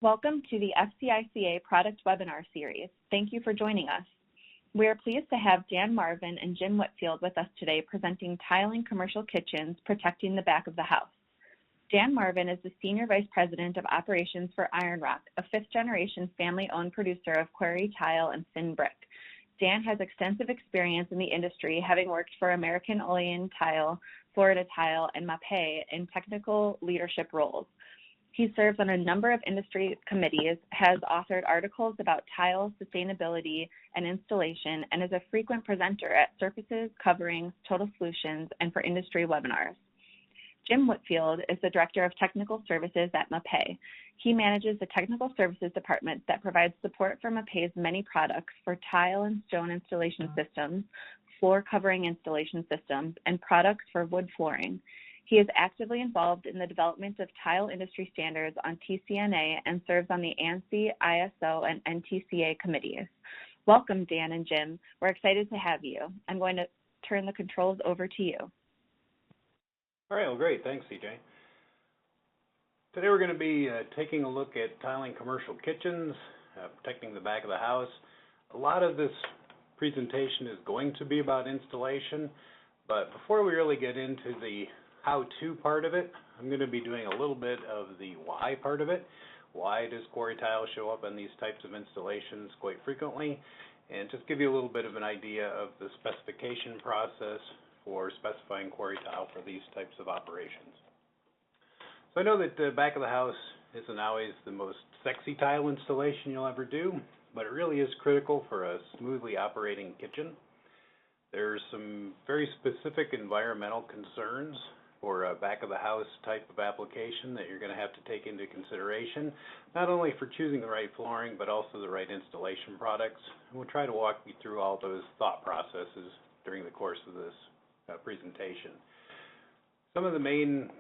Welcome to the FCICA product webinar series. Thank you for joining us. We are pleased to have Dan Marvin and Jim Whitfield with us today presenting Tiling Commercial Kitchens, Protecting the Back of the House. Dan Marvin is the Senior Vice President of Operations for Iron Rock, a fifth-generation family-owned producer of Quarry tile and thin brick. Dan has extensive experience in the industry, having worked for American Olean Tile, Florida Tile, and MAPEI in technical leadership roles. He serves on a number of industry committees, has authored articles about tile sustainability and installation, and is a frequent presenter at surfaces, coverings, total solutions, and for industry webinars. Jim Whitfield is the Director of Technical Services at MAPEI. He manages the Technical Services Department that provides support for MAPEI's many products for tile and stone installation systems, floor covering installation systems, and products for wood flooring. He is actively involved in the development of tile industry standards on TCNA and serves on the ANSI, ISO, and NTCA committees. Welcome, Dan and Jim. We're excited to have you. I'm going to turn the controls over to you. All right, well, great. Thanks, CJ. Today we're going to be taking a look at tiling commercial kitchens, protecting the back of the house. A lot of this presentation is going to be about installation, but before we really get into the how-to part of it, I'm going to be doing a little bit of the why part of it. Why does Quarry tile show up on these types of installations quite frequently? And just give you a little bit of an idea of the specification process for specifying Quarry tile for these types of operations. So I know that the back of the house isn't always the most sexy tile installation you'll ever do, but it really is critical for a smoothly operating kitchen. There's some very specific environmental concerns for a back of the house type of application that you're going to have to take into consideration, not only for choosing the right flooring, but also the right installation products. And we'll try to walk you through all those thought processes during the course of this presentation. Some of the main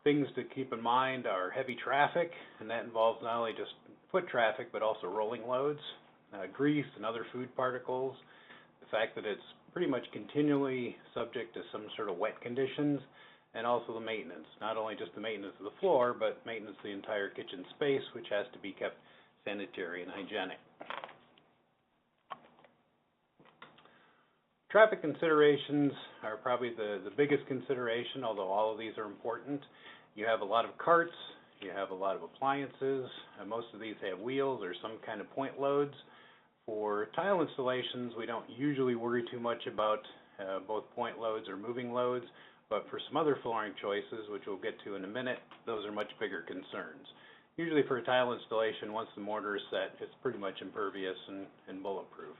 things to keep in mind are heavy traffic, and that involves not only just foot traffic, but also rolling loads, grease and other food particles, the fact that it's pretty much continually subject to some sort of wet conditions, and also the maintenance, not only just the maintenance of the floor, but maintenance of the entire kitchen space, which has to be kept sanitary and hygienic. Traffic considerations are probably the biggest consideration, although all of these are important. You have a lot of carts, you have a lot of appliances, and most of these have wheels or some kind of point loads. For tile installations, we don't usually worry too much about both point loads or moving loads, but for some other flooring choices, which we'll get to in a minute, those are much bigger concerns. Usually for a tile installation, once the mortar is set, it's pretty much impervious and bulletproof.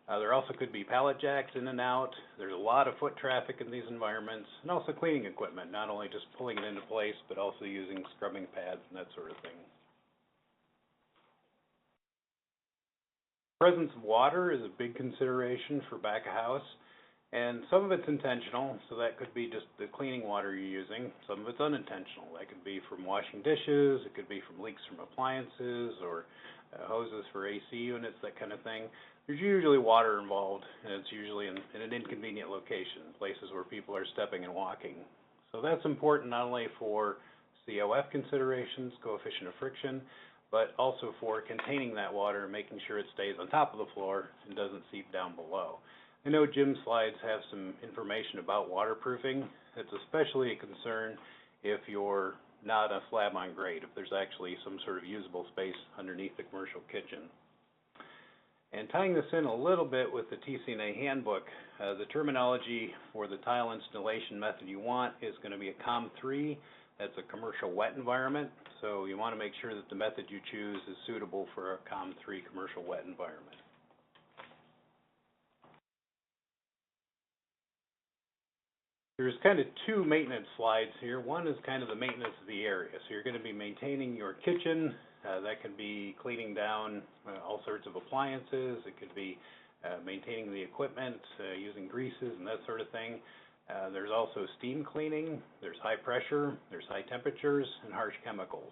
There also could be pallet jacks in and out. There's a lot of foot traffic in these environments, and also cleaning equipment, not only just pulling it into place, but also using scrubbing pads and that sort of thing. Presence of water is a big consideration for back of house, and some of it's intentional, so that could be just the cleaning water you're using. Some of it's unintentional. That could be from washing dishes, it could be from leaks from appliances, or hoses for AC units, that kind of thing. There's usually water involved, and it's usually in an inconvenient location, places where people are stepping and walking. So that's important not only for COF considerations, coefficient of friction, but also for containing that water and making sure it stays on top of the floor and doesn't seep down below. I know Jim's slides have some information about waterproofing. It's especially a concern if you're not a slab-on grade, if there's actually some sort of usable space underneath the commercial kitchen. And tying this in a little bit with the TCNA handbook, the terminology for the tile installation method you want is going to be a COM3. That's a commercial wet environment, so you want to make sure that the method you choose is suitable for a COM3 commercial wet environment. There's kind of two maintenance slides here. One is kind of the maintenance of the area. So you're going to be maintaining your kitchen. That can be cleaning down all sorts of appliances. It could be maintaining the equipment, using greases and that sort of thing. There's also steam cleaning. There's high pressure. There's high temperatures and harsh chemicals.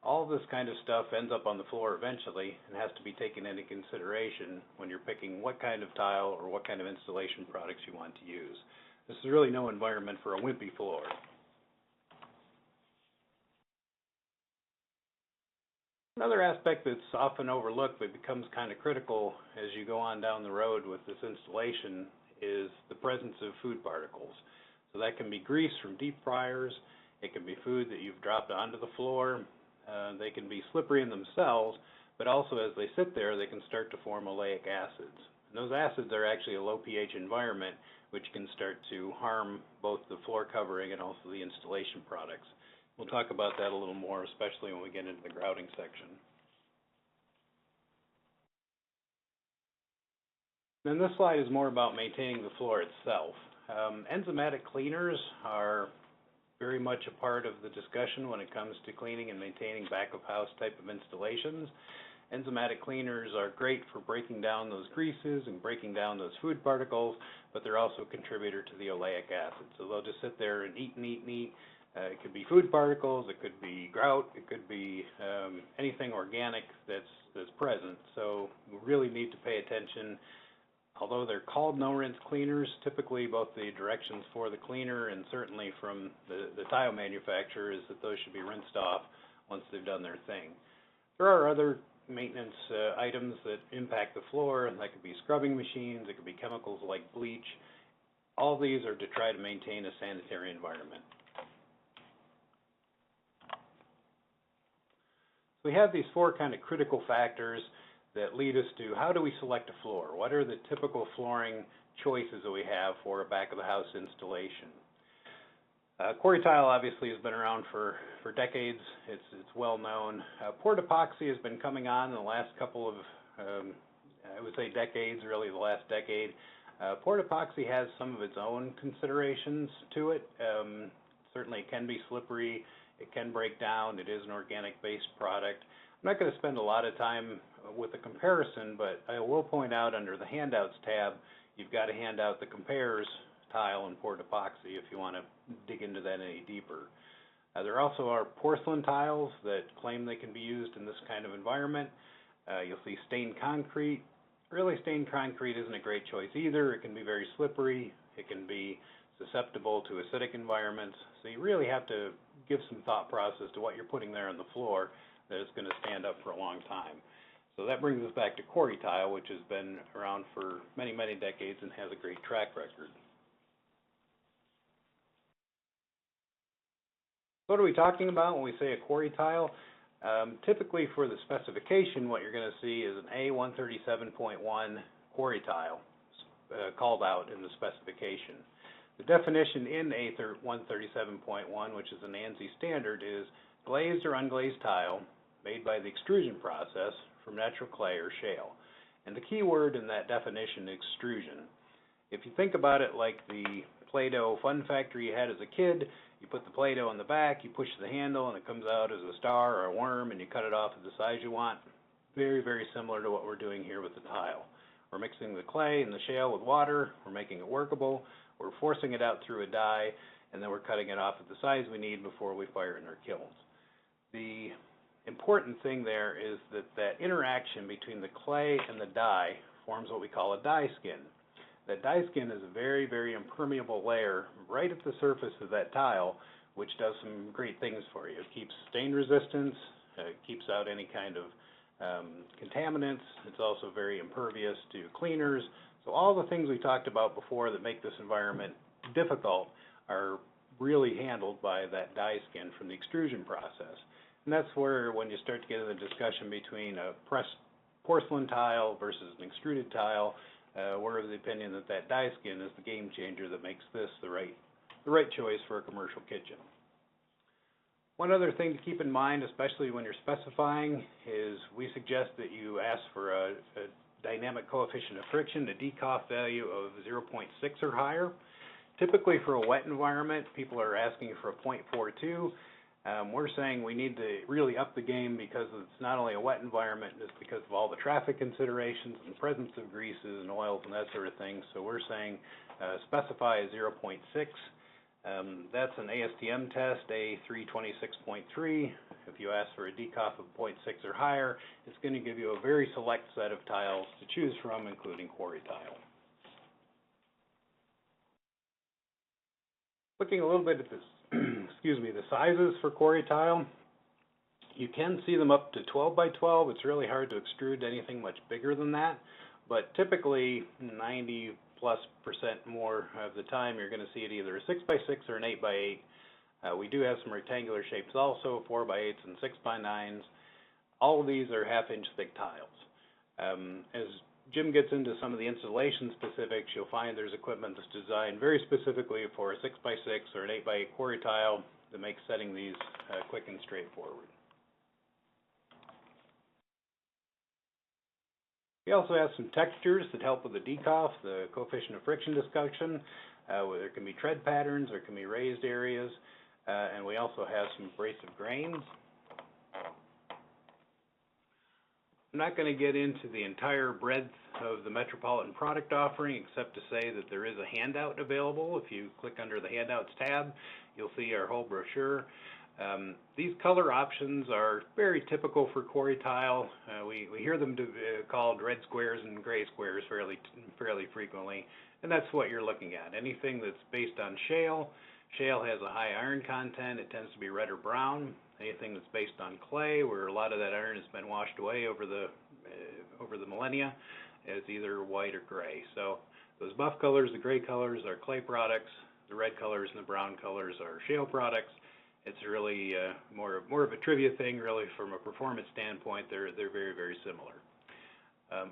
All this kind of stuff ends up on the floor eventually and has to be taken into consideration when you're picking what kind of tile or what kind of installation products you want to use. This is really no environment for a wimpy floor. Another aspect that's often overlooked but becomes kind of critical as you go on down the road with this installation is the presence of food particles. So that can be grease from deep fryers, it can be food that you've dropped onto the floor, they can be slippery in themselves, but also as they sit there they can start to form oleic acids. And those acids are actually a low pH environment which can start to harm both the floor covering and also the installation products. We'll talk about that a little more, especially when we get into the grouting section. Then this slide is more about maintaining the floor itself. Enzymatic cleaners are very much a part of the discussion when it comes to cleaning and maintaining back-of-house type of installations. Enzymatic cleaners are great for breaking down those greases and breaking down those food particles, but they're also a contributor to the oleic acid. So they'll just sit there and eat and eat and eat. It could be food particles, it could be grout, it could be anything organic that's present. So we really need to pay attention. Although they're called no-rinse cleaners, typically both the directions for the cleaner and certainly from the tile manufacturer is that those should be rinsed off once they've done their thing. There are other maintenance items that impact the floor. That could be scrubbing machines, it could be chemicals like bleach. All these are to try to maintain a sanitary environment. We have these four kind of critical factors that lead us to how do we select a floor? What are the typical flooring choices that we have for a back-of-the-house installation? Quarry tile obviously has been around for decades. It's well known. Poured epoxy has been coming on in the last couple of, I would say decades, really the last decade. Poured epoxy has some of its own considerations to it. Certainly it can be slippery, it can break down, it is an organic-based product. I'm not going to spend a lot of time with the comparison, but I will point out under the handouts tab, you've got a handout that compares tile and poured epoxy if you want to dig into that any deeper. There also are porcelain tiles that claim they can be used in this kind of environment. You'll see stained concrete. Really, stained concrete isn't a great choice either. It can be very slippery. It can be susceptible to acidic environments. So you really have to give some thought process to what you're putting there on the floor that is going to stand up for a long time. So that brings us back to quarry tile, which has been around for many, many decades and has a great track record. What are we talking about when we say a quarry tile? Typically for the specification, what you're going to see is an A137.1 quarry tile called out in the specification. The definition in A137.1, which is an ANSI standard, is glazed or unglazed tile made by the extrusion process from natural clay or shale. And the key word in that definition is extrusion. If you think about it like the Play-Doh fun factory you had as a kid, you put the Play-Doh in the back, you push the handle, and it comes out as a star or a worm, and you cut it off at the size you want. Very, very similar to what we're doing here with the tile. We're mixing the clay and the shale with water, we're making it workable, we're forcing it out through a die, and then we're cutting it off at the size we need before we fire it in our kilns. The important thing there is that that interaction between the clay and the die forms what we call a die skin. That die skin is a very, very impermeable layer right at the surface of that tile, which does some great things for you. It keeps stain resistance, it keeps out any kind of contaminants. It's also very impervious to cleaners. So all the things we talked about before that make this environment difficult are really handled by that die skin from the extrusion process. And that's where, when you start to get into the discussion between a pressed porcelain tile versus an extruded tile, we're of the opinion that that die skin is the game changer that makes this the right choice for a commercial kitchen. One other thing to keep in mind, especially when you're specifying, is we suggest that you ask for a dynamic coefficient of friction, a DCOF value of 0.6 or higher. Typically for a wet environment, people are asking for a 0.42. We're saying we need to really up the game because it's not only a wet environment, it's because of all the traffic considerations and the presence of greases and oils and that sort of thing. So we're saying specify 0.6. That's an ASTM test, A326.3. If you ask for a DCOF of 0.6 or higher, it's going to give you a very select set of tiles to choose from, including quarry tile. Looking a little bit at this, excuse me, the sizes for quarry tile. You can see them up to 12 by 12. It's really hard to extrude anything much bigger than that, but typically 90+% more of the time you're going to see it either a 6 by 6 or an 8 by 8. We do have some rectangular shapes also, 4 by 8s and 6 by 9s. All of these are 1/2-inch thick tiles. As Jim gets into some of the installation specifics, you'll find there's equipment that's designed very specifically for a 6 by 6 or an 8 by 8 quarry tile that makes setting these quick and straightforward. We also have some textures that help with the decoff, the coefficient of friction discussion, where there can be tread patterns, there can be raised areas, and we also have some abrasive grains. I'm not going to get into the entire breadth of the Metropolitan product offering, except to say that there is a handout available. If you click under the Handouts tab, you'll see our whole brochure. These color options are very typical for quarry tile. We hear them called red squares and gray squares fairly frequently, and that's what you're looking at. Anything that's based on shale. Shale has a high iron content. It tends to be red or brown. Anything that's based on clay, where a lot of that iron has been washed away over the millennia, is either white or gray. So those buff colors, the gray colors, are clay products. The red colors and the brown colors are shale products. It's really more of a trivia thing, really. From a performance standpoint, they're very, very similar.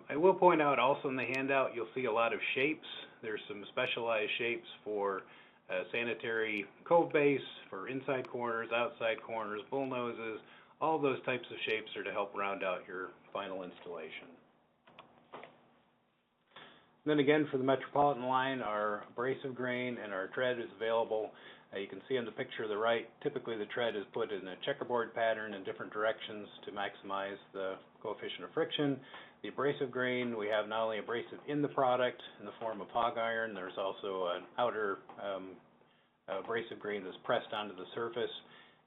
I will point out also in the handout, you'll see a lot of shapes. There's some specialized shapes for sanitary cove base, for inside corners, outside corners, bull noses. All those types of shapes are to help round out your final installation. Then again, for the Metropolitan line, our abrasive grain and our tread is available. You can see in the picture to the right, typically the tread is put in a checkerboard pattern in different directions to maximize the coefficient of friction. The abrasive grain, we have not only abrasive in the product in the form of hog iron, there's also an outer abrasive grain that's pressed onto the surface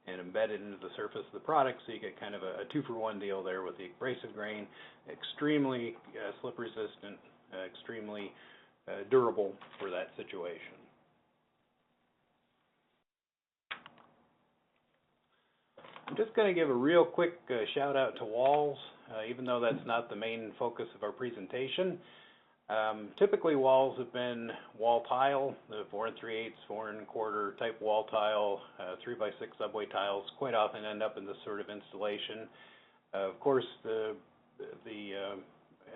and embedded into the surface of the product, so you get kind of a 2-for-1 deal there with the abrasive grain. Extremely slip resistant, extremely durable for that situation. I'm just going to give a real quick shout out to walls, even though that's not the main focus of our presentation. Typically walls have been wall tile, the 4 3/8, 4 1/4 type wall tile, 3 by 6 subway tiles quite often end up in this sort of installation. Of course, the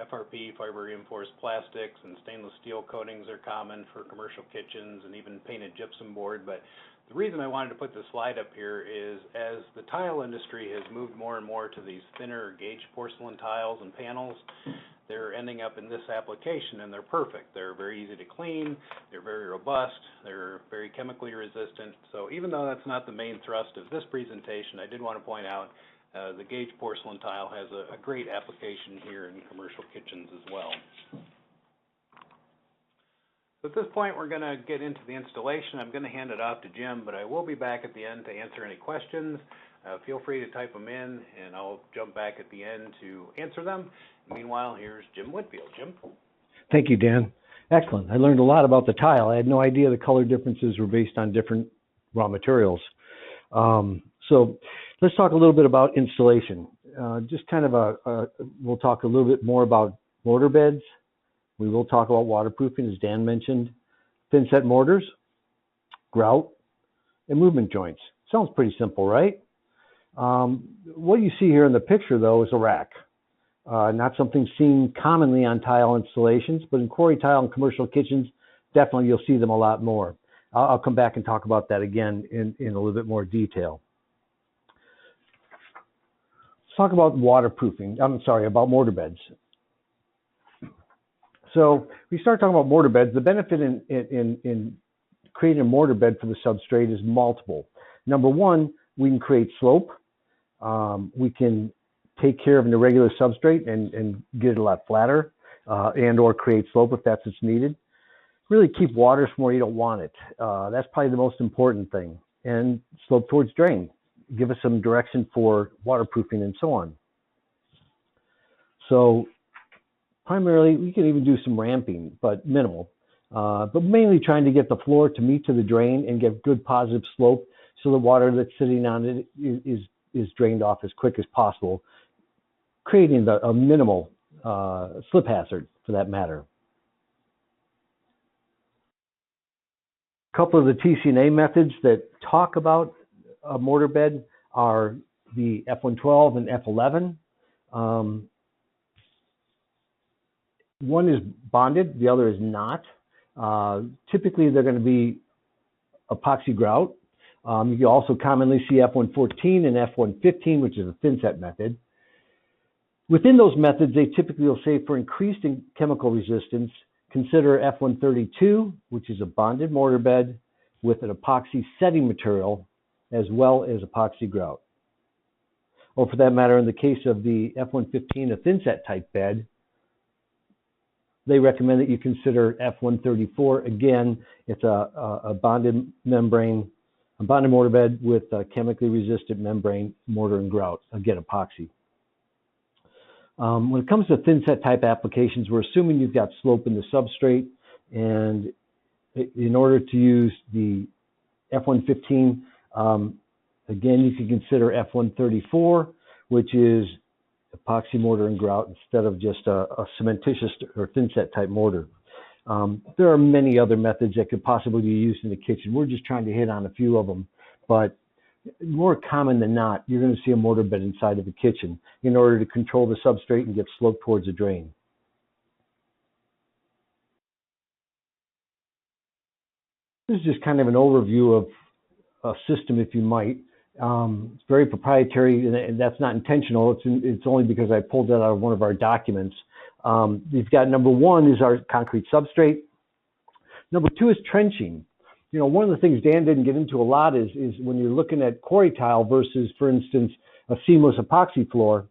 FRP, fiber reinforced plastics, and stainless steel coatings are common for commercial kitchens, and even painted gypsum board. But the reason I wanted to put this slide up here is, as the tile industry has moved more and more to these thinner gauge porcelain tiles and panels, they're ending up in this application, and they're perfect. They're very easy to clean, they're very robust, they're very chemically resistant. So even though that's not the main thrust of this presentation, I did want to point out the gauge porcelain tile has a great application here in commercial kitchens as well. So at this point, we're going to get into the installation. I'm going to hand it off to Jim, but I will be back at the end to answer any questions. Feel free to type them in, and I'll jump back at the end to answer them. Meanwhile, here's Jim Whitfield. Jim? Thank you, Dan. Excellent. I learned a lot about the tile. I had no idea the color differences were based on different raw materials. So let's talk a little bit about installation. Just kind of we'll talk a little bit more about mortar beds. We will talk about waterproofing, as Dan mentioned, thinset mortars, grout, and movement joints. Sounds pretty simple, right? What you see here in the picture, though, is a rack. Not something seen commonly on tile installations, but in quarry tile and commercial kitchens, definitely you'll see them a lot more. I'll come back and talk about that again in a little bit more detail. Let's talk about waterproofing. About mortar beds. So we start talking about mortar beds. The benefit in creating a mortar bed for the substrate is multiple. Number one, we can create slope. We can take care of an irregular substrate and get it a lot flatter and or create slope if that's what's needed. Really keep water from where you don't want it. That's probably the most important thing. And slope towards drain. Give us some direction for waterproofing and so on. So primarily, we can even do some ramping, but minimal. But mainly trying to get the floor to meet to the drain and get good positive slope so the water that's sitting on it is is drained off as quick as possible, creating a minimal slip hazard for that matter. A couple of the TC&A methods that talk about a mortar bed are the F112 and F11. One is bonded, the other is not. Typically, they're going to be epoxy grout. You can also commonly see F114 and F115, which is a thinset method. Within those methods, they typically will say for increased chemical resistance, consider F132, which is a bonded mortar bed with an epoxy setting material as well as epoxy grout. Or for that matter, in the case of the F115, a thinset type bed, they recommend that you consider F134. Again, it's a bonded membrane, a bonded mortar bed with a chemically resistant membrane, mortar and grout, again, epoxy. When it comes to thinset type applications, we're assuming you've got slope in the substrate, and in order to use the F115, again, you can consider F134, which is epoxy mortar and grout instead of just a cementitious or thinset type mortar. There are many other methods that could possibly be used in the kitchen. We're just trying to hit on a few of them, but more common than not, you're going to see a mortar bed inside of the kitchen in order to control the substrate and get slope towards the drain. This is just kind of an overview of a system, if you might. It's very proprietary, and that's not intentional. It's only because I pulled that out of one of our documents. We've got number one is our concrete substrate. Number two is trenching. You know, one of the things Dan didn't get into a lot is when you're looking at quarry tile versus, for instance, a seamless epoxy floor.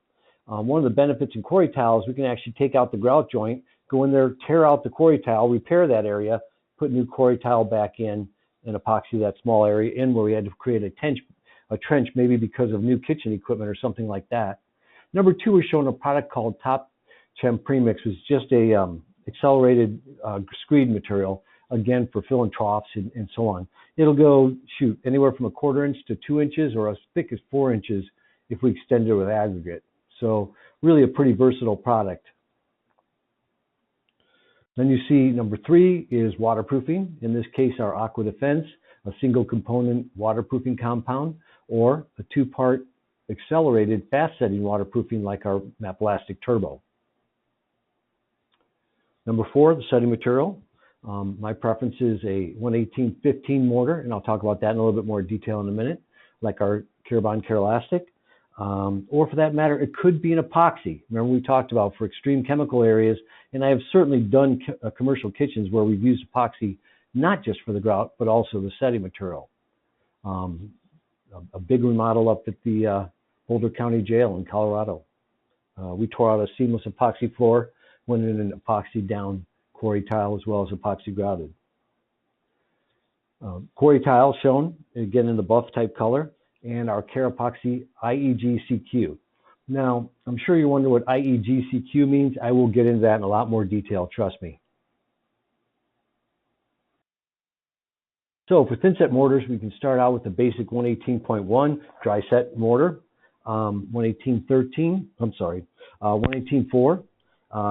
One of the benefits in quarry tile is we can actually take out the grout joint, go in there, tear out the quarry tile, repair that area, put new quarry tile back in, and epoxy that small area in where we had to create a trench, maybe because of new kitchen equipment or something like that. Number two, we're showing a product called Top Chem Premix, which is just a accelerated screed material, again, for filling troughs and so on. It'll go, anywhere from 1/4 inch to 2 inches or as thick as 4 inches if we extend it with aggregate. So really a pretty versatile product. Then you see number three is waterproofing. In this case, our Aqua Defense, a single component waterproofing compound, or a two-part accelerated fast setting waterproofing like our Mapelastic Turbo. Number four, the setting material. My preference is a 118-15 mortar, and I'll talk about that in a little bit more detail in a minute, like our Carabon Keralastic. Or for that matter, it could be an epoxy. Remember we talked about for extreme chemical areas, and I have certainly done commercial kitchens where we've used epoxy not just for the grout, but also the setting material. A big remodel up at the Boulder County Jail in Colorado. We tore out a seamless epoxy floor, went in an epoxy down quarry tile as well as epoxy grouted. Quarry tile shown, again, in the buff type color, and our Carapoxy IEG-CQ. Now, I'm sure you wonder what IEG-CQ means. I will get into that in a lot more detail, trust me. So for thinset mortars, we can start out with the basic 118.1 dry set mortar, 118.4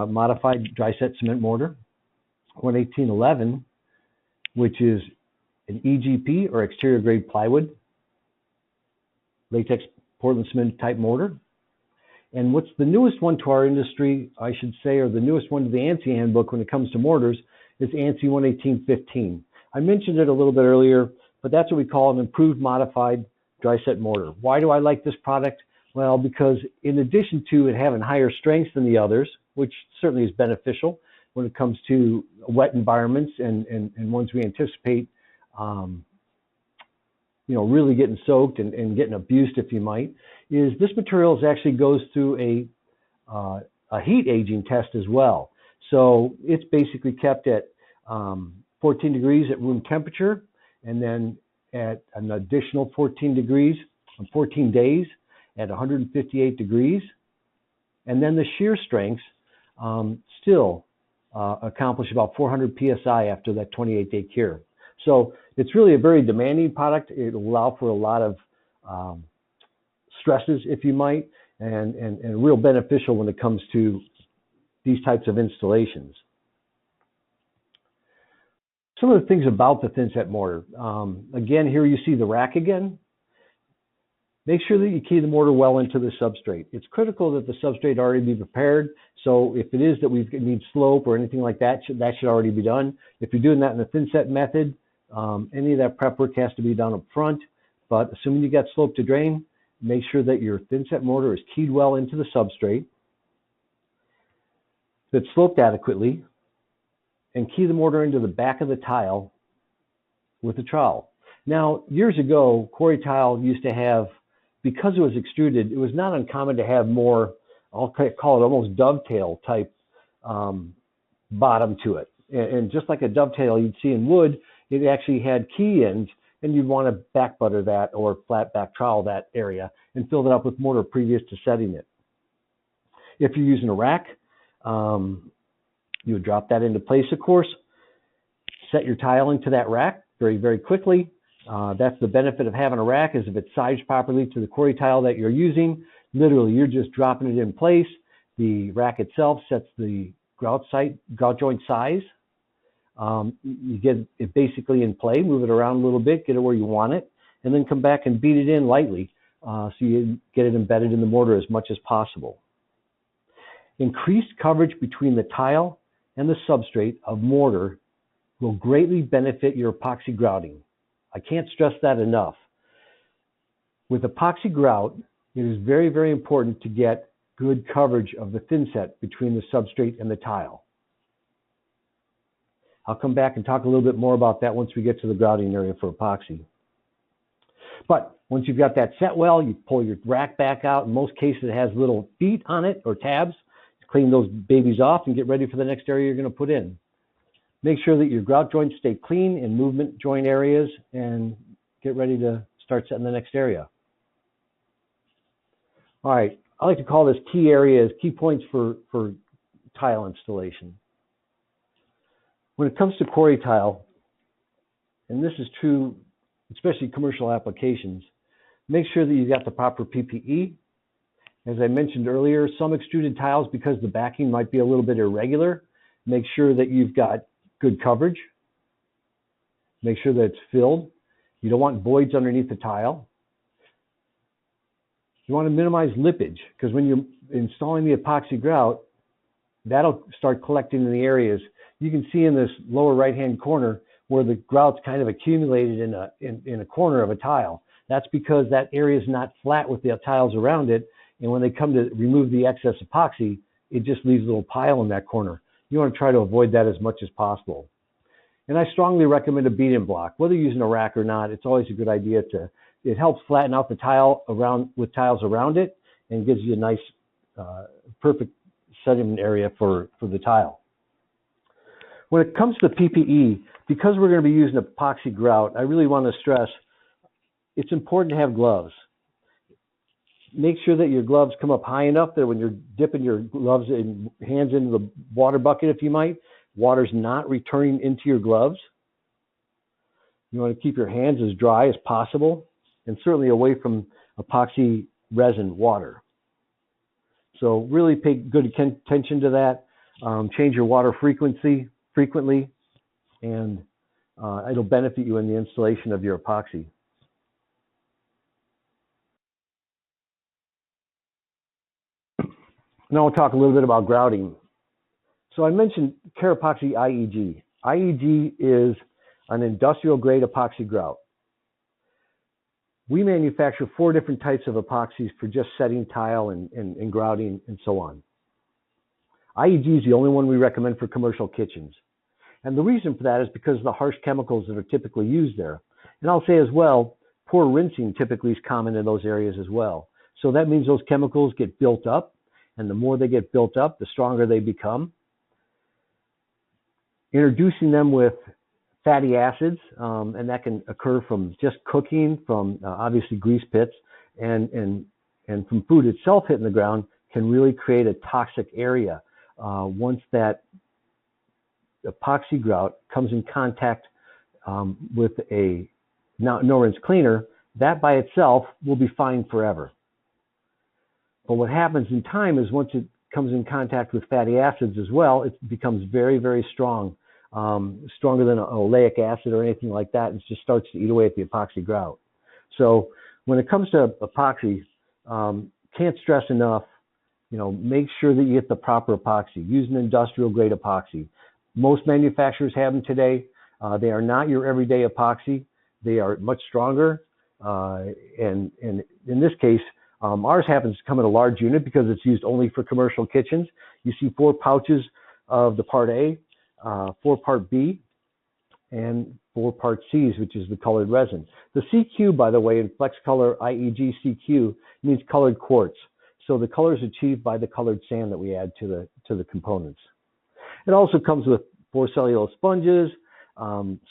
modified dry set cement mortar, 118.11, which is an EGP or exterior grade plywood, latex Portland cement type mortar. And what's the newest one to our industry, I should say, or the newest one to the ANSI handbook when it comes to mortars, is ANSI 118.15. I mentioned it a little bit earlier, but that's what we call an improved modified dry set mortar. Why do I like this product? Well, because in addition to it having higher strength than the others, which certainly is beneficial when it comes to wet environments and ones we anticipate, really getting soaked and getting abused, if you might, is this material actually goes through a heat aging test as well. So it's basically kept at 14 degrees at room temperature, and then at an additional 14 degrees on 14 days at 158 degrees. And then the shear strengths still accomplish about 400 PSI after that 28-day cure. So it's really a very demanding product. It'll allow for a lot of stresses, if you might, and real beneficial when it comes to these types of installations. Some of the things about the Thinset mortar. Again, here you see the rack again. Make sure that you key the mortar well into the substrate. It's critical that the substrate already be prepared. So if it is that we need slope or anything like that, that should already be done. If you're doing that in the Thinset method, any of that prep work has to be done up front. But assuming you got slope to drain, make sure that your Thinset mortar is keyed well into the substrate, that it's sloped adequately, and key the mortar into the back of the tile with a trowel. Now, years ago, quarry tile used to have, because it was extruded, it was not uncommon to have more, I'll call it almost dovetail type bottom to it. And just like a dovetail you'd see in wood, it actually had key ends, and you'd want to back butter that or flat back trowel that area and fill it up with mortar previous to setting it. If you're using a rack, you would drop that into place, of course. Set your tile into that rack very, very quickly. That's the benefit of having a rack, is if it's sized properly to the quarry tile that you're using, literally you're just dropping it in place. The rack itself sets the grout joint size. You get it basically in play, move it around a little bit, get it where you want it, and then come back and beat it in lightly so you get it embedded in the mortar as much as possible. Increased coverage between the tile and the substrate of mortar will greatly benefit your epoxy grouting. I can't stress that enough. With epoxy grout, it is very, very important to get good coverage of the thinset between the substrate and the tile. I'll come back and talk a little bit more about that once we get to the grouting area for epoxy. But once you've got that set well, you pull your rack back out. In most cases, it has little feet on it or tabs. Clean those babies off and get ready for the next area you're going to put in. Make sure that your grout joints stay clean in movement joint areas, and get ready to start setting the next area. All right, I like to call this key areas, key points for tile installation. When it comes to quarry tile, and this is true especially commercial applications, make sure that you've got the proper PPE. As I mentioned earlier, some extruded tiles, because the backing might be a little bit irregular, make sure that you've got good coverage. Make sure that it's filled. You don't want voids underneath the tile. You want to minimize lippage, because when you're installing the epoxy grout, that'll start collecting in the areas. You can see in this lower right-hand corner where the grout's kind of accumulated in a corner of a tile. That's because that area is not flat with the tiles around it. And when they come to remove the excess epoxy, it just leaves a little pile in that corner. You want to try to avoid that as much as possible. And I strongly recommend a beat-in block. Whether you're using a rack or not, it's always a good idea it helps flatten out the tile with tiles around it, and gives you a nice, perfect sediment area for the tile. When it comes to PPE, because we're going to be using epoxy grout, I really want to stress it's important to have gloves. Make sure that your gloves come up high enough that when you're dipping your gloves and hands into the water bucket, if you might, water's not returning into your gloves. You want to keep your hands as dry as possible, and certainly away from epoxy resin water. So really pay good attention to that. Change your water frequently, and it'll benefit you in the installation of your epoxy. Now we'll talk a little bit about grouting. So I mentioned Care Epoxy IEG. IEG is an industrial grade epoxy grout. We manufacture 4 different types of epoxies for just setting tile and grouting and so on. IEG is the only one we recommend for commercial kitchens. And the reason for that is because of the harsh chemicals that are typically used there. And I'll say as well, poor rinsing typically is common in those areas as well. So that means those chemicals get built up. And the more they get built up, the stronger they become. Introducing them with fatty acids, and that can occur from just cooking, from obviously grease pits, and from food itself hitting the ground, can really create a toxic area. Once that epoxy grout comes in contact with a no-rinse cleaner, that by itself will be fine forever. But what happens in time is once it comes in contact with fatty acids as well, it becomes very, very strong, stronger than oleic acid or anything like that. It just starts to eat away at the epoxy grout. So when it comes to epoxy, can't stress enough, make sure that you get the proper epoxy. Use an industrial grade epoxy. Most manufacturers have them today. They are not your everyday epoxy. They are much stronger. And in this case, ours happens to come in a large unit because it's used only for commercial kitchens. You see 4 pouches of the part A, 4 part B, and 4 part C's, which is the colored resin. The CQ, by the way, in Flex Color IEG CQ means colored quartz. So the color is achieved by the colored sand that we add to the components. It also comes with 4 cellulose sponges,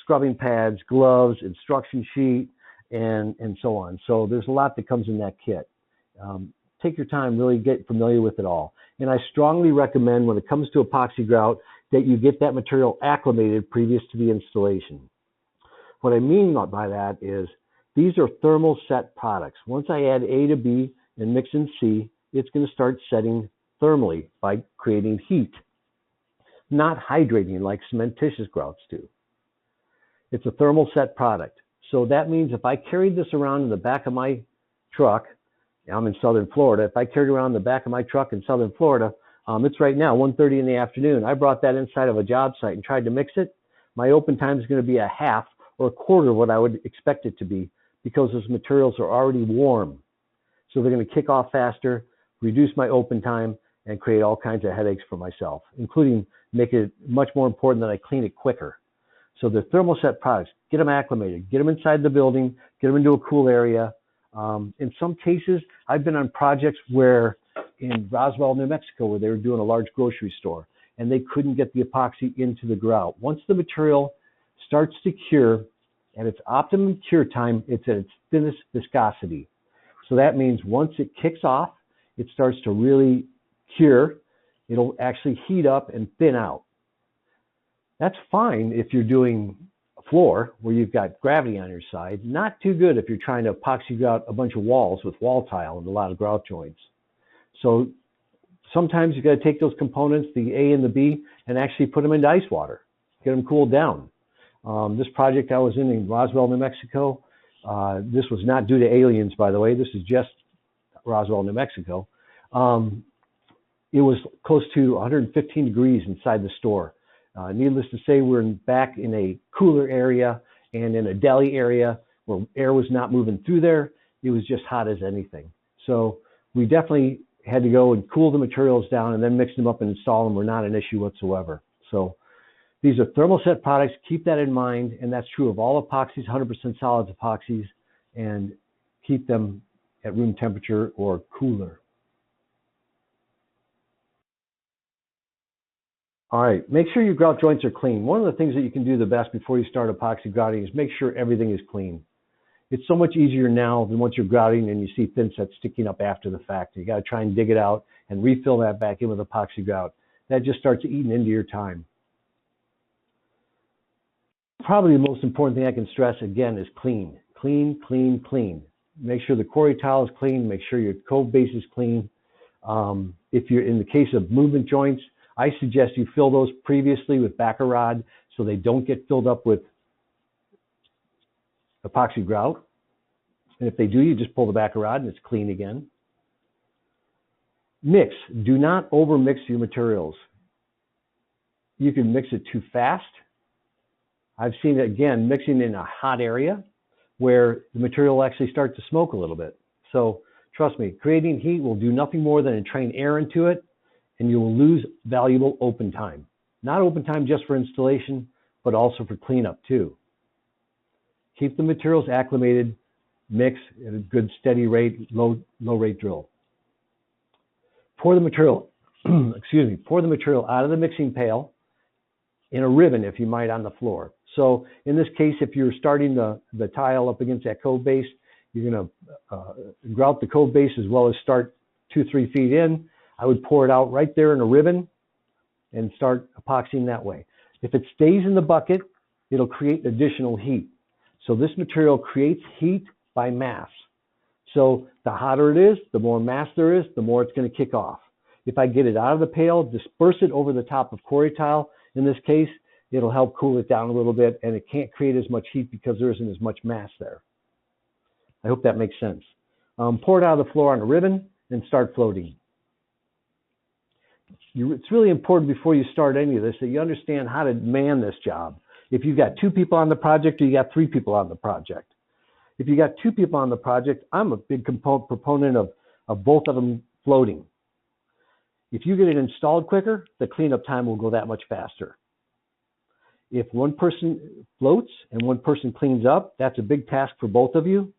scrubbing pads, gloves, instruction sheet, and so on. So there's a lot that comes in that kit. Take your time, really get familiar with it all. And I strongly recommend when it comes to epoxy grout that you get that material acclimated previous to the installation. What I mean by that is these are thermal set products. Once I add A to B and mix in C, it's going to start setting thermally by creating heat, not hydrating like cementitious grouts do. It's a thermal set product. So that means if I carried this around in the back of my truck, I'm in southern Florida, if I carried around the back of my truck in southern Florida, it's right now 1:30 in the afternoon. I brought that inside of a job site and tried to mix it. My open time is going to be a half or a quarter of what I would expect it to be because those materials are already warm. So they're going to kick off faster, reduce my open time, and create all kinds of headaches for myself, including make it much more important that I clean it quicker. So the thermal set products, get them acclimated, get them inside the building, get them into a cool area. In some cases, I've been on projects where in Roswell, New Mexico, where they were doing a large grocery store and they couldn't get the epoxy into the grout. Once the material starts to cure at its optimum cure time, it's at its thinnest viscosity. So that means once it kicks off, it starts to really cure. It'll actually heat up and thin out. That's fine if you're doing a floor where you've got gravity on your side. Not too good if you're trying to epoxy grout a bunch of walls with wall tile and a lot of grout joints. So sometimes you got to take those components, the A and the B, and actually put them into ice water, get them cooled down. This project I was in Roswell, New Mexico, this was not due to aliens, by the way. This is just Roswell, New Mexico. It was close to 115 degrees inside the store. Needless to say, we're back in a cooler area and in a deli area where air was not moving through there. It was just hot as anything. So we definitely had to go and cool the materials down and then mix them up and install them were not an issue whatsoever. So these are thermoset products. Keep that in mind, and that's true of all epoxies, 100% solids epoxies, and keep them at room temperature or cooler. All right, make sure your grout joints are clean. One of the things that you can do the best before you start epoxy grouting is make sure everything is clean. It's so much easier now than once you're grouting and you see thinset sticking up after the fact. You got to try and dig it out and refill that back in with epoxy grout. That just starts eating into your time. Probably the most important thing I can stress again is clean. Clean, clean, clean. Make sure the quarry tile is clean. Make sure your cove base is clean. If you're in the case of movement joints, I suggest you fill those previously with backer rod so they don't get filled up with epoxy grout. And if they do, you just pull the backer rod and it's clean again. Mix. Do not over mix your materials. You can mix it too fast. I've seen it again mixing in a hot area where the material will actually start to smoke a little bit. So trust me, creating heat will do nothing more than entrain air into it, and you will lose valuable open time. Not open time just for installation, but also for cleanup too. Keep the materials acclimated, mix at a good steady rate, low rate drill. Pour the material, pour the material out of the mixing pail in a ribbon, if you might, on the floor. So in this case, if you're starting the tile up against that cove base, you're going to grout the cove base as well as start 2-3 feet in. I would pour it out right there in a ribbon and start epoxying that way. If it stays in the bucket, it'll create additional heat. So this material creates heat by mass. So the hotter it is, the more mass there is, the more it's going to kick off. If I get it out of the pail, disperse it over the top of quarry tile, in this case, it'll help cool it down a little bit, and it can't create as much heat because there isn't as much mass there. I hope that makes sense. Pour it out of the floor on a ribbon and start floating. It's really important before you start any of this that you understand how to man this job. If you've got 2 people on the project or you got 3 people on the project. If you got 2 people on the project, I'm a big proponent of both of them floating. If you get it installed quicker, the cleanup time will go that much faster. If one person floats and one person cleans up, that's a big task for both of you.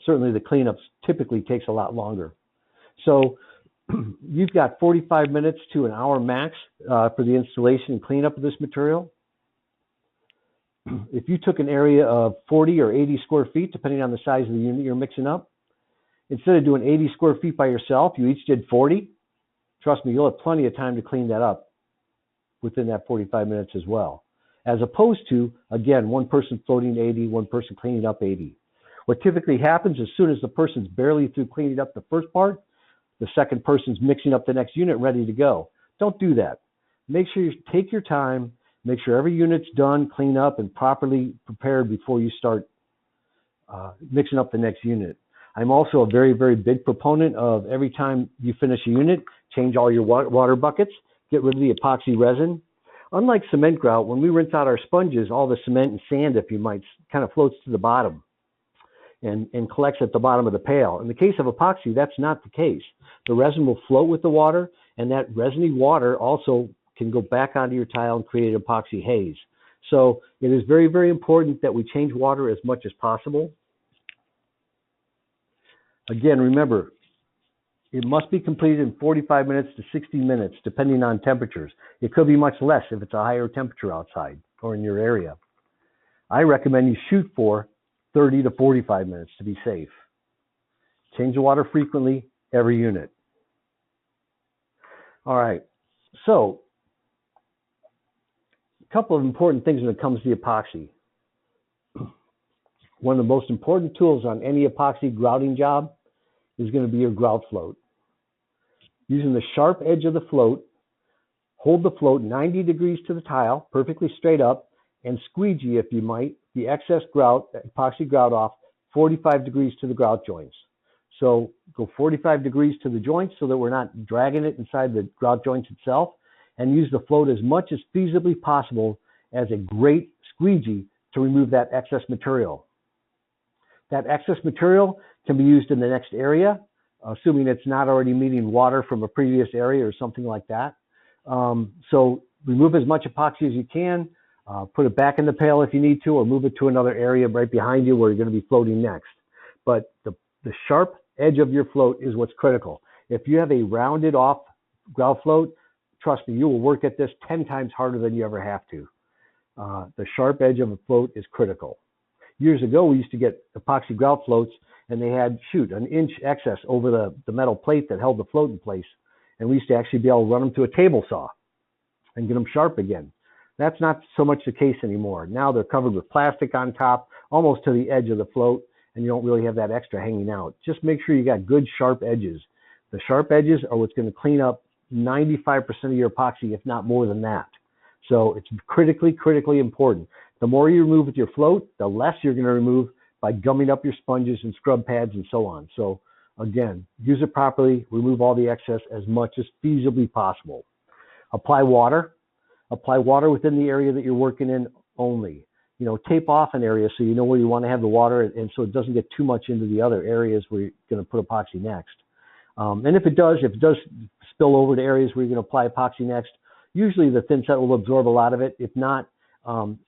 Certainly the cleanup typically takes a lot longer. So you've got 45 minutes to an hour max for the installation and cleanup of this material. If you took an area of 40 or 80 square feet, depending on the size of the unit you're mixing up, instead of doing 80 square feet by yourself, you each did 40. Trust me, you'll have plenty of time to clean that up within that 45 minutes as well. As opposed to, again, one person floating 80, one person cleaning up 80. What typically happens as soon as the person's barely through cleaning up the first part, the second person's mixing up the next unit ready to go. Don't do that. Make sure you take your time, make sure every unit's done, clean up, and properly prepared before you start mixing up the next unit. I'm also a very, very big proponent of every time you finish a unit, change all your water buckets, get rid of the epoxy resin. Unlike cement grout, when we rinse out our sponges, all the cement and sand, if you might, kind of floats to the bottom and collects at the bottom of the pail. In the case of epoxy, that's not the case. The resin will float with the water, and that resiny water also can go back onto your tile and create an epoxy haze. So it is very, very important that we change water as much as possible. Again, remember, it must be completed in 45 minutes to 60 minutes, depending on temperatures. It could be much less if it's a higher temperature outside or in your area. I recommend you shoot for 30 to 45 minutes to be safe. Change the water frequently, every unit. All right, so a couple of important things when it comes to the epoxy. One of the most important tools on any epoxy grouting job is going to be your grout float. Using the sharp edge of the float, hold the float 90 degrees to the tile, perfectly straight up, and squeegee, if you might, the excess grout, epoxy grout off 45 degrees to the grout joints. So go 45 degrees to the joints so that we're not dragging it inside the grout joints itself, and use the float as much as feasibly possible as a great squeegee to remove that excess material. That excess material can be used in the next area, assuming it's not already meeting water from a previous area or something like that. So remove as much epoxy as you can, put it back in the pail if you need to, or move it to another area right behind you where you're going to be floating next. But the sharp edge of your float is what's critical. If you have a rounded off grout float, trust me, you will work at this 10 times harder than you ever have to. The sharp edge of a float is critical. Years ago, we used to get epoxy grout floats, and they had, an inch excess over the metal plate that held the float in place. And we used to actually be able to run them through a table saw and get them sharp again. That's not so much the case anymore. Now they're covered with plastic on top, almost to the edge of the float, and you don't really have that extra hanging out. Just make sure you got good sharp edges. The sharp edges are what's going to clean up 95% of your epoxy, if not more than that. So it's critically, critically important. The more you remove with your float, the less you're going to remove by gumming up your sponges and scrub pads and so on. So again, use it properly, remove all the excess as much as feasibly possible. Apply water. Apply water within the area that you're working in only. Tape off an area so you know where you want to have the water, and so it doesn't get too much into the other areas where you're going to put epoxy next. And if it does spill over to areas where you're going to apply epoxy next, usually the Thinset will absorb a lot of it. If not,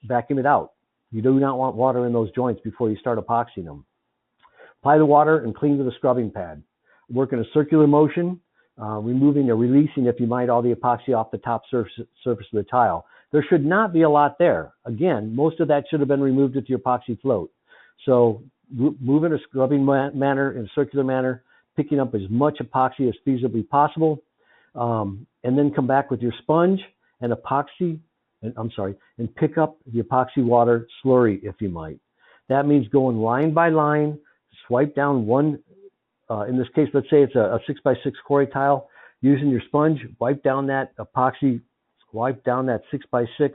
vacuum it out. You do not want water in those joints before you start epoxying them. Apply the water and clean with a scrubbing pad. Work in a circular motion, removing or releasing, if you might, all the epoxy off the top surface of the tile. There should not be a lot there. Again, most of that should have been removed with your epoxy float. So move in a scrubbing manner, in a circular manner, picking up as much epoxy as feasibly possible, and then come back with your sponge and and pick up the epoxy water slurry, if you might. That means going line by line, swipe down one in this case, let's say it's a 6x6 quarry tile. Using your sponge, wipe down that epoxy, wipe down that 6x6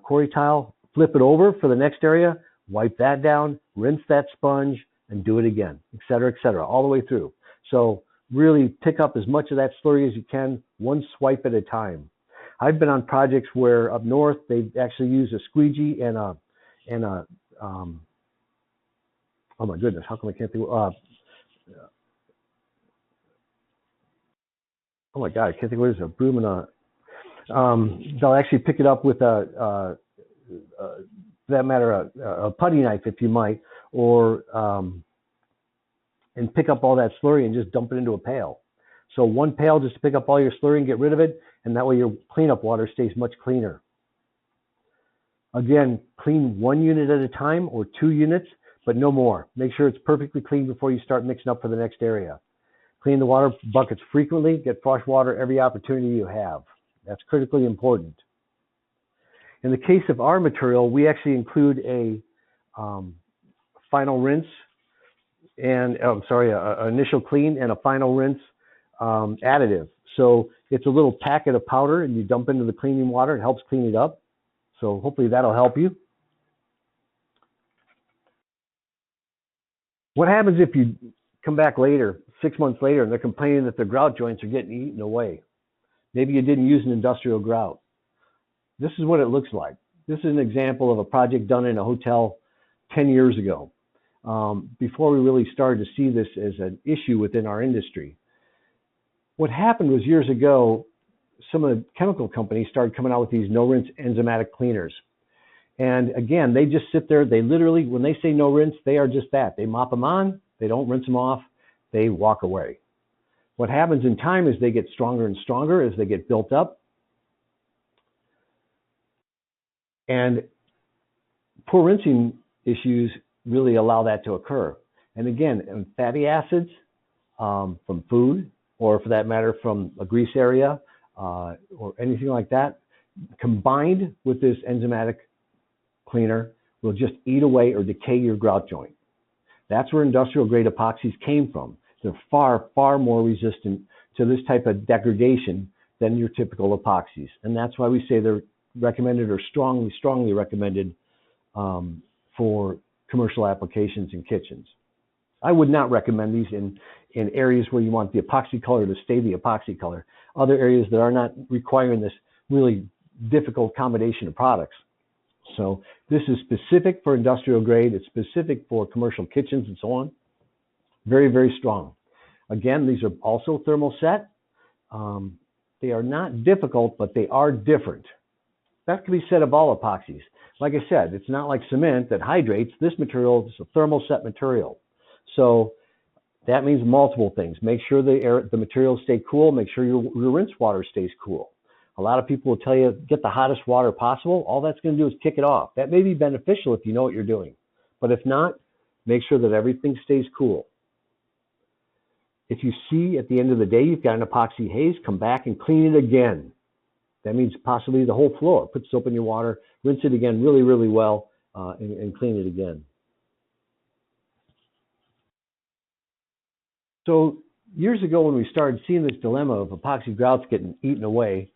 quarry tile, flip it over for the next area, wipe that down, rinse that sponge, and do it again, et cetera, all the way through. So really pick up as much of that slurry as you can, one swipe at a time. I've been on projects where up north they actually use a squeegee and a oh my goodness, how come I can't think? Oh my God, I can't think what it is, a broom and a. They'll actually pick it up with for that matter, a putty knife, if you might, or and pick up all that slurry and just dump it into a pail. So one pail just to pick up all your slurry and get rid of it, and that way your cleanup water stays much cleaner. Again, clean 1 unit at a time or 2 units, but no more. Make sure it's perfectly clean before you start mixing up for the next area. Clean the water buckets frequently. Get fresh water every opportunity you have. That's critically important. In the case of our material, we actually include a final rinse and, an initial clean and a final rinse additive. So it's a little packet of powder and you dump into the cleaning water. It helps clean it up. So hopefully that'll help you. What happens if you come back later, 6 months later, and they're complaining that their grout joints are getting eaten away? Maybe you didn't use an industrial grout. This is what it looks like. This is an example of a project done in a hotel 10 years ago, before we really started to see this as an issue within our industry. What happened was years ago, some of the chemical companies started coming out with these no-rinse enzymatic cleaners. And again, they just sit there. They literally, when they say no rinse, they are just that. They mop them on, they don't rinse them off, they walk away. What happens in time is they get stronger and stronger as they get built up. And poor rinsing issues really allow that to occur. And again, fatty acids from food, or for that matter, from a grease area or anything like that, combined with this enzymatic cleaner, will just eat away or decay your grout joint. That's where industrial grade epoxies came from. They're far, far more resistant to this type of degradation than your typical epoxies. And that's why we say they're recommended, or strongly, strongly recommended for commercial applications in kitchens. I would not recommend these in areas where you want the epoxy color to stay the epoxy color. Other areas that are not requiring this really difficult combination of products. So this is specific for industrial grade. It's specific for commercial kitchens and so on. Very, very strong. Again, these are also thermoset. They are not difficult, but they are different. That can be said of all epoxies. Like I said, it's not like cement that hydrates. This material is a thermoset material. So that means multiple things. Make sure the materials stay cool. Make sure your rinse water stays cool. A lot of people will tell you, get the hottest water possible. All that's going to do is kick it off. That may be beneficial if you know what you're doing. But if not, make sure that everything stays cool. If you see at the end of the day you've got an epoxy haze, come back and clean it again. That means possibly the whole floor. Put soap in your water, rinse it again really, really well, and clean it again. So years ago when we started seeing this dilemma of epoxy grouts getting eaten away,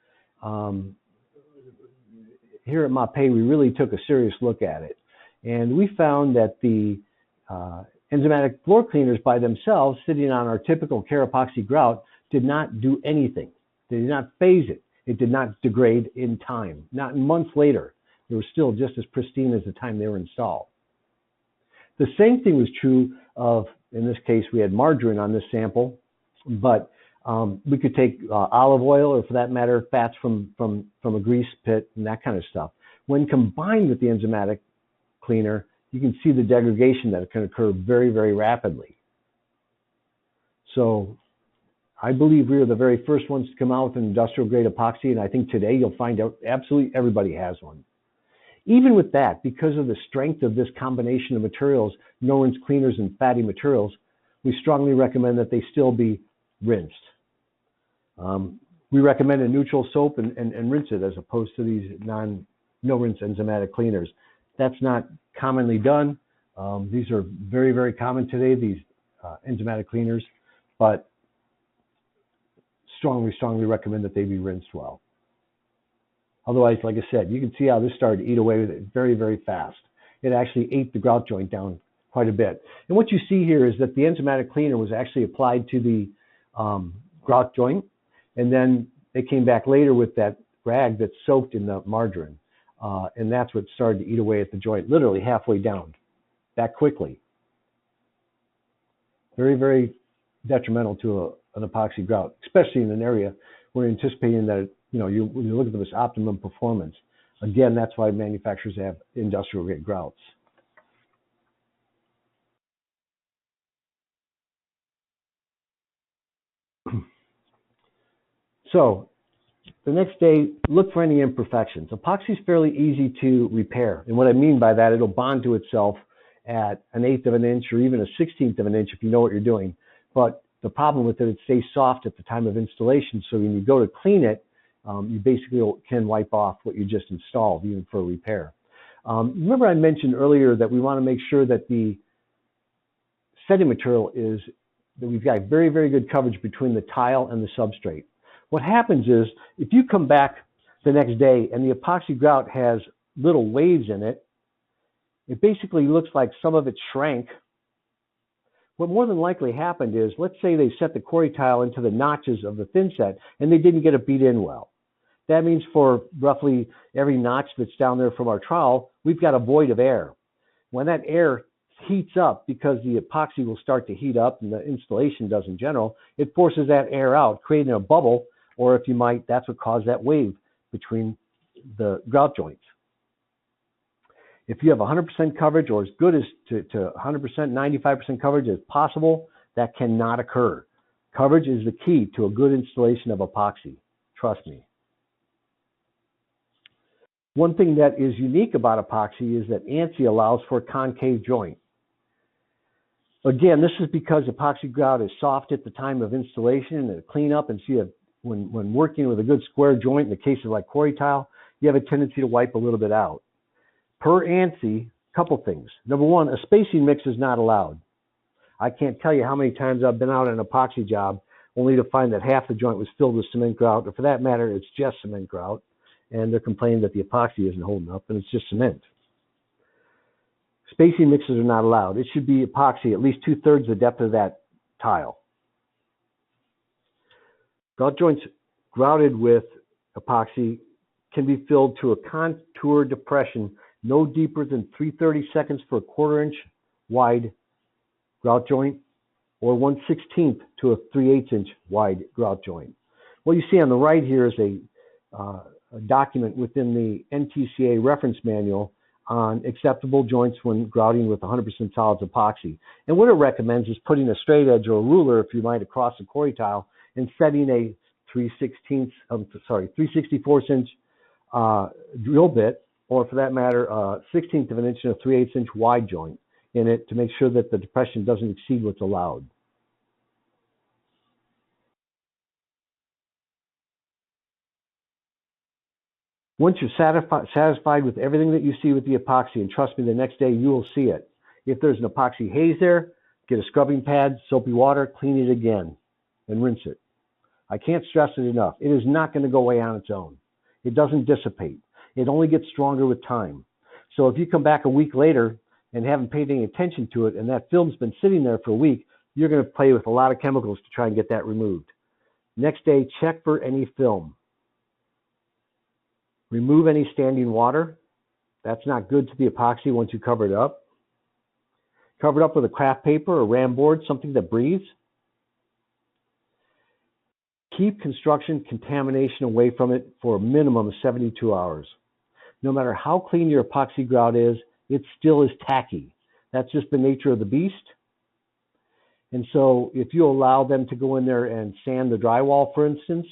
here at MAPEI, we really took a serious look at it. And we found that the enzymatic floor cleaners by themselves, sitting on our typical Care epoxy grout, did not do anything. They did not phase it. It did not degrade in time. Not months later. They were still just as pristine as the time they were installed. The same thing was true of, in this case, we had margarine on this sample, but we could take olive oil, or for that matter, fats from a grease pit and that kind of stuff. When combined with the enzymatic cleaner, you can see the degradation that can occur very, very rapidly. So I believe we were the very first ones to come out with an industrial grade epoxy, and I think today you'll find out absolutely everybody has one. Even with that, because of the strength of this combination of materials, no-rinse cleaners and fatty materials, we strongly recommend that they still be rinsed. We recommend a neutral soap and rinse it as opposed to these no-rinse enzymatic cleaners. That's not commonly done. These are very, very common today, these enzymatic cleaners, but strongly recommend that they be rinsed well. Otherwise, like I said, you can see how this started to eat away with it very, very fast. It actually ate the grout joint down quite a bit. And what you see here is that the enzymatic cleaner was actually applied to the grout joint, and then they came back later with that rag that's soaked in the margarine. And that's what started to eat away at the joint, literally halfway down, that quickly. Very, very detrimental to an epoxy grout, especially in an area where you're anticipating that, when you're looking for this optimum performance. Again, that's why manufacturers have industrial grade grouts. So the next day, look for any imperfections. Epoxy is fairly easy to repair. And what I mean by that, it'll bond to itself at 1/8 of an inch or even 1/16 of an inch if you know what you're doing. But the problem with it stays soft at the time of installation. So when you go to clean it, you basically can wipe off what you just installed, even for a repair. Remember I mentioned earlier that we want to make sure that the setting material is, that we've got very, very good coverage between the tile and the substrate. What happens is, if you come back the next day and the epoxy grout has little waves in it, it basically looks like some of it shrank. What more than likely happened is, let's say they set the Quarry tile into the notches of the thinset and they didn't get it beat in well. That means for roughly every notch that's down there from our trowel, we've got a void of air. When that air heats up, because the epoxy will start to heat up and the installation does in general, it forces that air out, creating a bubble, or if you might, that's what caused that wave between the grout joints. If you have 100% coverage, or as good as to 100%, 95% coverage as possible, that cannot occur. Coverage is the key to a good installation of epoxy. Trust me. One thing that is unique about epoxy is that ANSI allows for a concave joint. Again, this is because epoxy grout is soft at the time of installation and cleanup, and so you have, when working with a good square joint, in the case of like Quarry tile, you have a tendency to wipe a little bit out. Per ANSI, a couple things. Number one, a spacing mix is not allowed. I can't tell you how many times I've been out on an epoxy job only to find that half the joint was filled with cement grout, or for that matter, it's just cement grout, and they're complaining that the epoxy isn't holding up, and it's just cement. Spacing mixes are not allowed. It should be epoxy at least 2/3 the depth of that tile. Grout joints grouted with epoxy can be filled to a contour depression no deeper than 3/32 for a 1/4 inch wide grout joint, or 1/16 to a 3/8 inch wide grout joint. What you see on the right here is a document within the NTCA reference manual on acceptable joints when grouting with 100% solids epoxy. And what it recommends is putting a straight edge or a ruler, if you might, across the Quarry tile and setting a 3/64 inch drill bit, or for that matter, 1/16 of an inch and a 3/8 inch wide joint in it to make sure that the depression doesn't exceed what's allowed. Once you're satisfied with everything that you see with the epoxy, and trust me, the next day you will see it. If there's an epoxy haze there, get a scrubbing pad, soapy water, clean it again, and rinse it. I can't stress it enough. It is not going to go away on its own. It doesn't dissipate. It only gets stronger with time. So if you come back a week later and haven't paid any attention to it, and that film's been sitting there for a week, you're going to play with a lot of chemicals to try and get that removed. Next day, check for any film. Remove any standing water. That's not good to the epoxy once you cover it up. Cover it up with a craft paper or ram board, something that breathes. Keep construction contamination away from it for a minimum of 72 hours. No matter how clean your epoxy grout is, it still is tacky. That's just the nature of the beast. And so if you allow them to go in there and sand the drywall, for instance,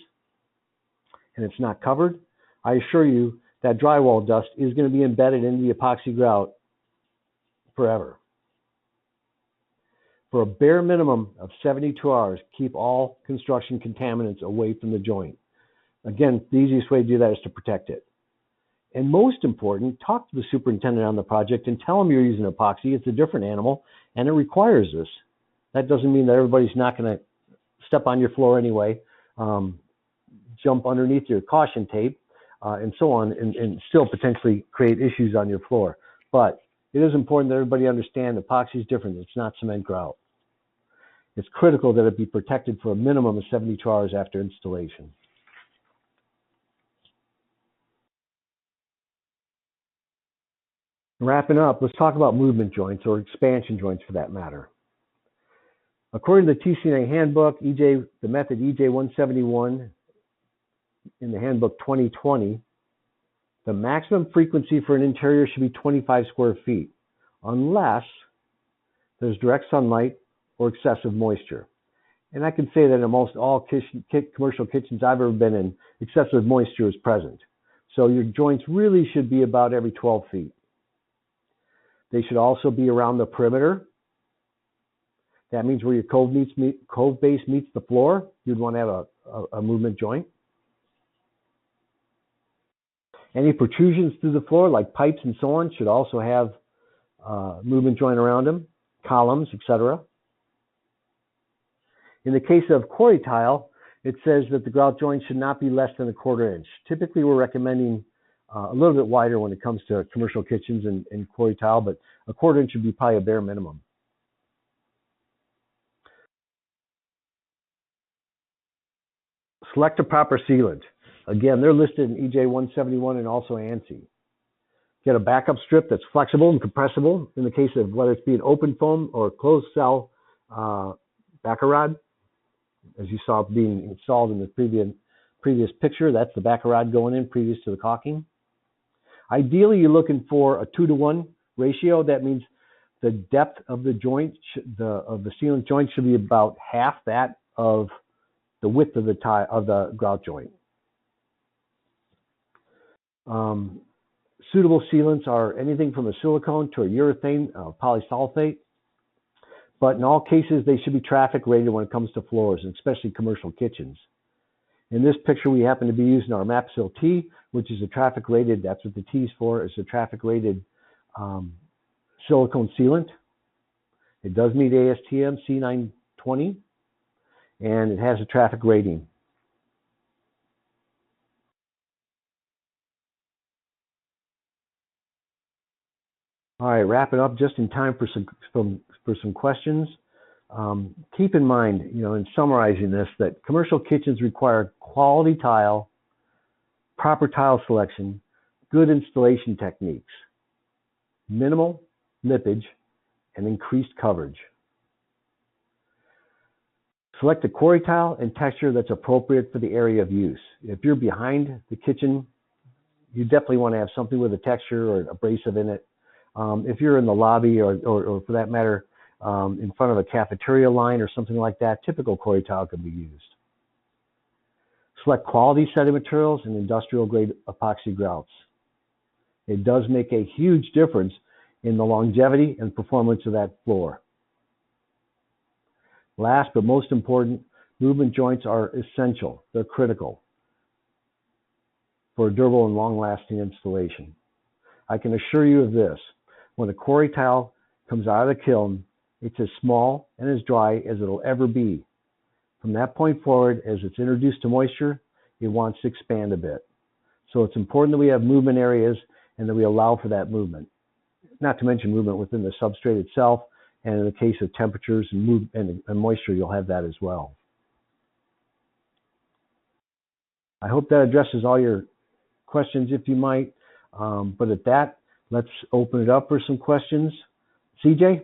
and it's not covered, I assure you that drywall dust is going to be embedded in the epoxy grout forever. For a bare minimum of 72 hours, keep all construction contaminants away from the joint. Again, the easiest way to do that is to protect it. And most important, talk to the superintendent on the project and tell them you're using epoxy. It's a different animal, and it requires this. That doesn't mean that everybody's not going to step on your floor anyway, jump underneath your caution tape, and so on, and still potentially create issues on your floor. But it is important that everybody understand epoxy is different. It's not cement grout. It's critical that it be protected for a minimum of 72 hours after installation. Wrapping up, let's talk about movement joints, or expansion joints for that matter. According to the TCNA handbook, the method EJ 171 in the handbook 2020, the maximum frequency for an interior should be 25 square feet, unless there's direct sunlight or excessive moisture. And I can say that in almost all commercial kitchens I've ever been in, excessive moisture is present. So your joints really should be about every 12 feet. They should also be around the perimeter. That means where your cove base meets the floor, you'd want to have a movement joint. Any protrusions through the floor, like pipes and so on, should also have movement joint around them, columns, etc. In the case of quarry tile, it says that the grout joint should not be less than 1/4 inch. Typically, we're recommending a little bit wider when it comes to commercial kitchens and quarry tile, but 1/4 inch would be probably a bare minimum. Select a proper sealant. Again, they're listed in EJ 171 and also ANSI. Get a backup strip that's flexible and compressible in the case of whether it's be an open foam or closed cell backer rod. As you saw being installed in the previous picture, that's the backer rod going in previous to the caulking. Ideally, you're looking for a 2-to-1 ratio. That means the depth of the joint, of the sealant joint, should be about half that of the width of the grout joint. Suitable sealants are anything from a silicone to a urethane, polysulfate. But in all cases, they should be traffic rated when it comes to floors, and especially commercial kitchens. In this picture, we happen to be using our MAPEI T, which is a traffic rated, that's what the T is for, is a traffic rated silicone sealant. It does meet ASTM C920, and it has a traffic rating. All right, wrapping up just in time for some questions. Keep in mind, in summarizing this, that commercial kitchens require quality tile, proper tile selection, good installation techniques, minimal lippage, and increased coverage. Select a quarry tile and texture that's appropriate for the area of use. If you're behind the kitchen, you definitely want to have something with a texture or an abrasive in it. If you're in the lobby or for that matter, in front of a cafeteria line or something like that, typical quarry tile could be used. Select quality setting materials and industrial grade epoxy grouts. It does make a huge difference in the longevity and performance of that floor. Last but most important, movement joints are essential. They're critical for a durable and long-lasting installation. I can assure you of this. When a quarry tile comes out of the kiln, it's as small and as dry as it'll ever be. From that point forward, as it's introduced to moisture, it wants to expand a bit. So it's important that we have movement areas and that we allow for that movement. Not to mention movement within the substrate itself, and in the case of temperatures and moisture, you'll have that as well. I hope that addresses all your questions, if you might. But at that, let's open it up for some questions. CJ?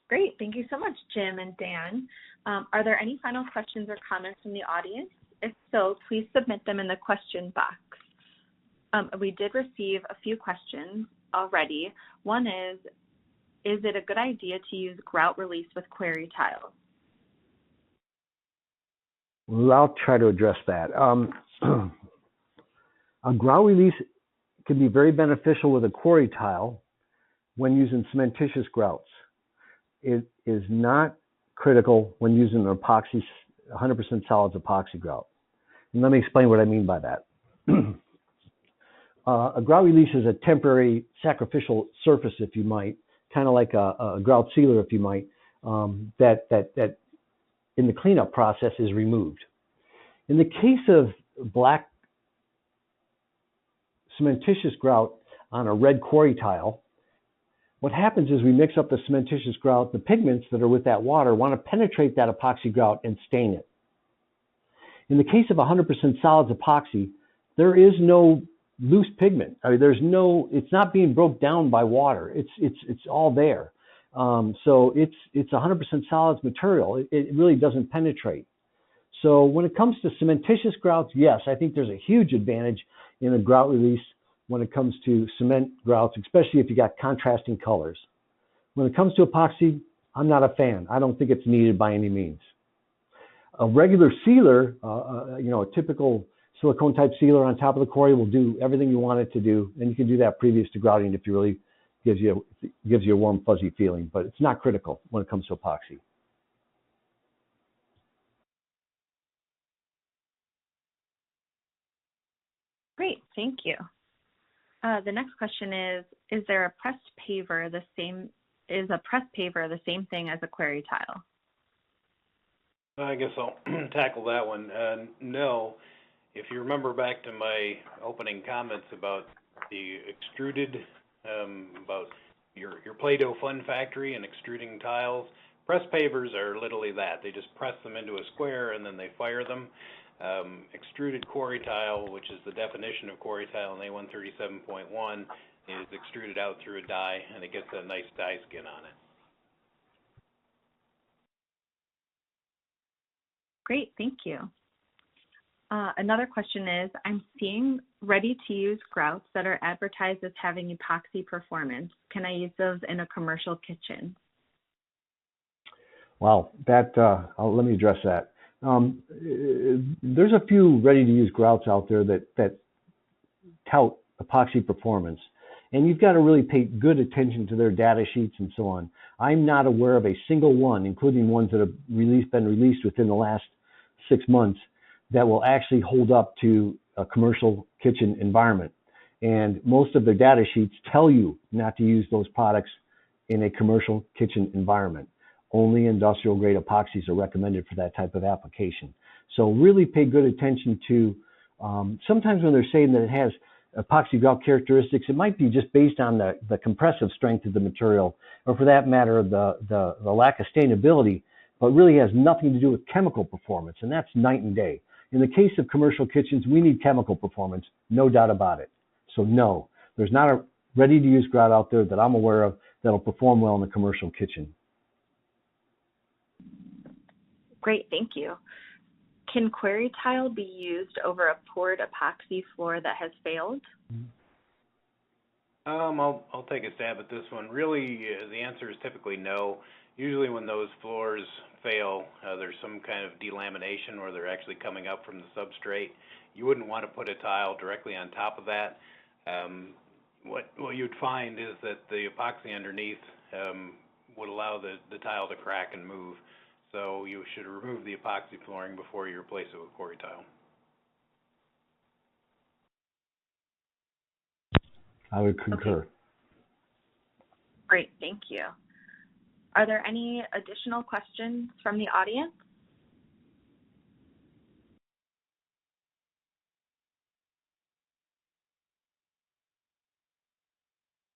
Great. Thank you so much, Jim and Dan. Are there any final questions or comments from the audience? If so, please submit them in the question box. We did receive a few questions already. One is it a good idea to use grout release with quarry tiles? Well, I'll try to address that. A grout release can be very beneficial with a quarry tile when using cementitious grouts. It is not critical when using an epoxy, 100% solids epoxy grout. And let me explain what I mean by that. A grout release is a temporary sacrificial surface, if you might, kind of like a grout sealer, if you might, that in the cleanup process is removed. In the case of black cementitious grout on a red quarry tile, what happens is we mix up the cementitious grout. The pigments that are with that water want to penetrate that epoxy grout and stain it. In the case of 100% solids epoxy, there is no loose pigment. I mean, it's not being broke down by water. It's all there. So it's 100% solids material. It really doesn't penetrate. So when it comes to cementitious grouts, yes, I think there's a huge advantage in a grout release when it comes to cement grouts, especially if you got contrasting colors. When it comes to epoxy, I'm not a fan. I don't think it's needed by any means. A regular sealer, a typical silicone type sealer on top of the quarry will do everything you want it to do, and you can do that previous to grouting if it really gives you a warm, fuzzy feeling, but it's not critical when it comes to epoxy. Great, thank you. The next question is there a pressed paver the same thing as a quarry tile? I guess I'll tackle that one. No. If you remember back to my opening comments about the extruded, about your Play-Doh Fun Factory and extruding tiles, press pavers are literally that. They just press them into a square and then they fire them. Extruded quarry tile, which is the definition of quarry tile in A137.1, is extruded out through a die, and it gets a nice die skin on it. Great, thank you. Another question is, I'm seeing ready-to-use grouts that are advertised as having epoxy performance. Can I use those in a commercial kitchen? Wow, let me address that. There's a few ready-to-use grouts out there that tout epoxy performance, and you've got to really pay good attention to their data sheets and so on. I'm not aware of a single one, including ones that have been released within the last 6 months, that will actually hold up to a commercial kitchen environment. And most of their data sheets tell you not to use those products in a commercial kitchen environment. Only industrial grade epoxies are recommended for that type of application. So really pay good attention to, sometimes when they're saying that it has epoxy grout characteristics, it might be just based on the compressive strength of the material, or for that matter, the lack of stainability, but really has nothing to do with chemical performance, and that's night and day. In the case of commercial kitchens, we need chemical performance, no doubt about it. So no, there's not a ready-to-use grout out there that I'm aware of that'll perform well in a commercial kitchen. Great, thank you. Can quarry tile be used over a poured epoxy floor that has failed? I'll take a stab at this one. Really, the answer is typically no. Usually when those floors fail, there's some kind of delamination where they're actually coming up from the substrate. You wouldn't want to put a tile directly on top of that. What you'd find is that the epoxy underneath would allow the tile to crack and move. So you should remove the epoxy flooring before you replace it with quarry tile. I would concur. Okay. Great, thank you. Are there any additional questions from the audience?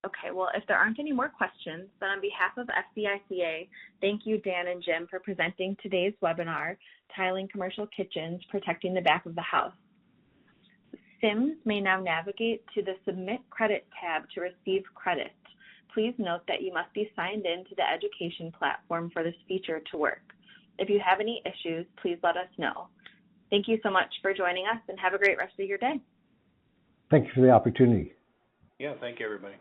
Okay, well, if there aren't any more questions, then on behalf of FCICA, thank you, Dan and Jim, for presenting today's webinar, Tiling Commercial Kitchens, Protecting the Back of the House. Sims may now navigate to the Submit Credit tab to receive credit. Please note that you must be signed in to the education platform for this feature to work. If you have any issues, please let us know. Thank you so much for joining us, and have a great rest of your day. Thank you for the opportunity. Yeah, thank you, everybody.